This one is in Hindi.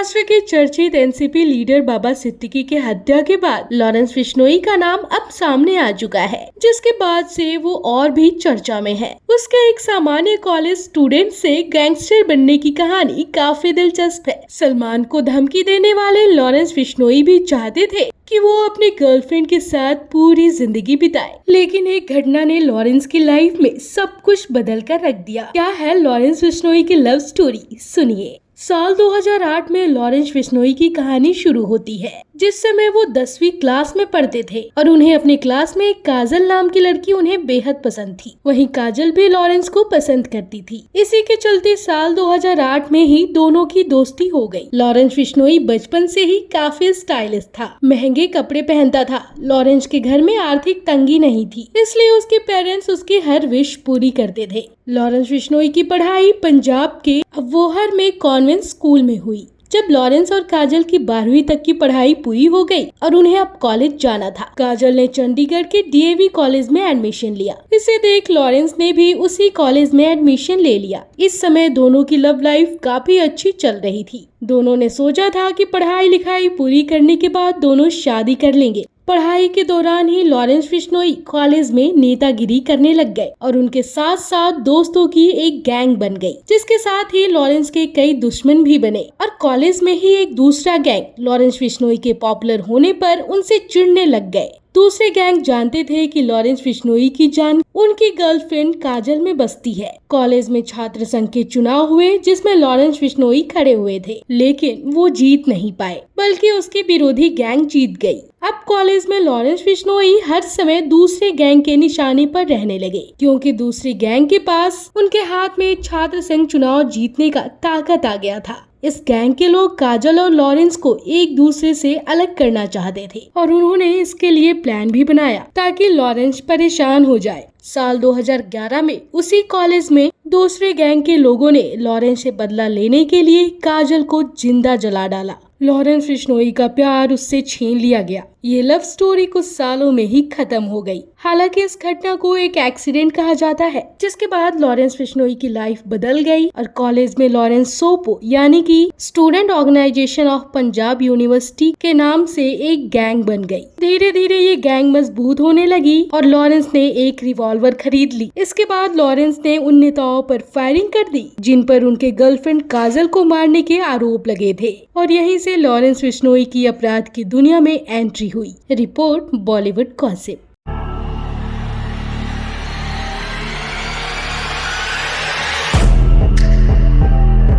महाराष्ट्र के चर्चित एनसीपी लीडर बाबा सिद्दीकी के हत्या के बाद लॉरेंस बिश्नोई का नाम अब सामने आ चुका है, जिसके बाद से वो और भी चर्चा में है। उसके एक सामान्य कॉलेज स्टूडेंट से गैंगस्टर बनने की कहानी काफी दिलचस्प है। सलमान को धमकी देने वाले लॉरेंस बिश्नोई भी चाहते थे कि वो अपनी गर्लफ्रेंड के साथ पूरी जिंदगी बिताए, लेकिन एक घटना ने लॉरेंस की लाइफ में सब कुछ बदल कर रख दिया। क्या है लॉरेंस बिश्नोई की लव स्टोरी, सुनिए। साल 2008 में लॉरेंस बिश्नोई की कहानी शुरू होती है, जिस समय वो 10वीं क्लास में पढ़ते थे और उन्हें अपनी क्लास में एक काजल नाम की लड़की उन्हें बेहद पसंद थी। वहीं काजल भी लॉरेंस को पसंद करती थी। इसी के चलते साल 2008 में ही दोनों की दोस्ती हो गई। लॉरेंस बिश्नोई बचपन से ही काफी स्टाइलिश था, महंगे कपड़े पहनता था। लॉरेंस के घर में आर्थिक तंगी नहीं थी, इसलिए उसके पेरेंट्स उसकी हर विश पूरी करते थे। लॉरेंस बिश्नोई की पढ़ाई पंजाब के अबोहर में कॉन्वेंट स्कूल में हुई। जब लॉरेंस और काजल की 12वीं तक की पढ़ाई पूरी हो गई और उन्हें अब कॉलेज जाना था, काजल ने चंडीगढ़ के डीएवी कॉलेज में एडमिशन लिया। इसे देख लॉरेंस ने भी उसी कॉलेज में एडमिशन ले लिया। इस समय दोनों की लव लाइफ काफी अच्छी चल रही थी। दोनों ने सोचा था कि पढ़ाई लिखाई पूरी करने के बाद दोनों शादी कर लेंगे। पढ़ाई के दौरान ही लॉरेंस बिश्नोई कॉलेज में नेतागिरी करने लग गए और उनके साथ साथ दोस्तों की एक गैंग बन गई, जिसके साथ ही लॉरेंस के कई दुश्मन भी बने। और कॉलेज में ही एक दूसरा गैंग लॉरेंस बिश्नोई के पॉपुलर होने पर उनसे चिढ़ने लग गए। दूसरे गैंग जानते थे कि लॉरेंस बिश्नोई की जान उनकी गर्लफ्रेंड काजल में बसती है। कॉलेज में छात्र संघ के चुनाव हुए, जिसमें लॉरेंस बिश्नोई खड़े हुए थे, लेकिन वो जीत नहीं पाए, बल्कि उसकी विरोधी गैंग जीत गई। अब कॉलेज में लॉरेंस बिश्नोई हर समय दूसरे गैंग के निशाने पर रहने लगे, क्योंकि दूसरी गैंग के पास उनके हाथ में छात्र संघ चुनाव जीतने का ताकत आ गया था। इस गैंग के लोग काजल और लॉरेंस को एक दूसरे से अलग करना चाहते थे और उन्होंने इसके लिए प्लान भी बनाया ताकि लॉरेंस परेशान हो जाए। साल 2011 में उसी कॉलेज में दूसरे गैंग के लोगों ने लॉरेंस से बदला लेने के लिए काजल को जिंदा जला डाला। लॉरेंस बिश्नोई का प्यार उससे छीन लिया गया। ये लव स्टोरी कुछ सालों में ही खत्म हो गई। हालांकि इस घटना को एक एक्सीडेंट कहा जाता है, जिसके बाद लॉरेंस बिश्नोई की लाइफ बदल गई और कॉलेज में लॉरेंस सोपो यानी कि student organisation of Punjab university के नाम से एक गैंग बन गई। धीरे धीरे ये गैंग मजबूत होने लगी और लॉरेंस ने एक रिवॉल्वर खरीद ली। इसके बाद लॉरेंस ने उन नेताओं पर फायरिंग कर दी जिन पर उनके गर्लफ्रेंड काजल को मारने के आरोप लगे थे, और यहीं से लॉरेंस बिश्नोई की अपराध की दुनिया में एंट्री हुई। Report Bollywood gossip.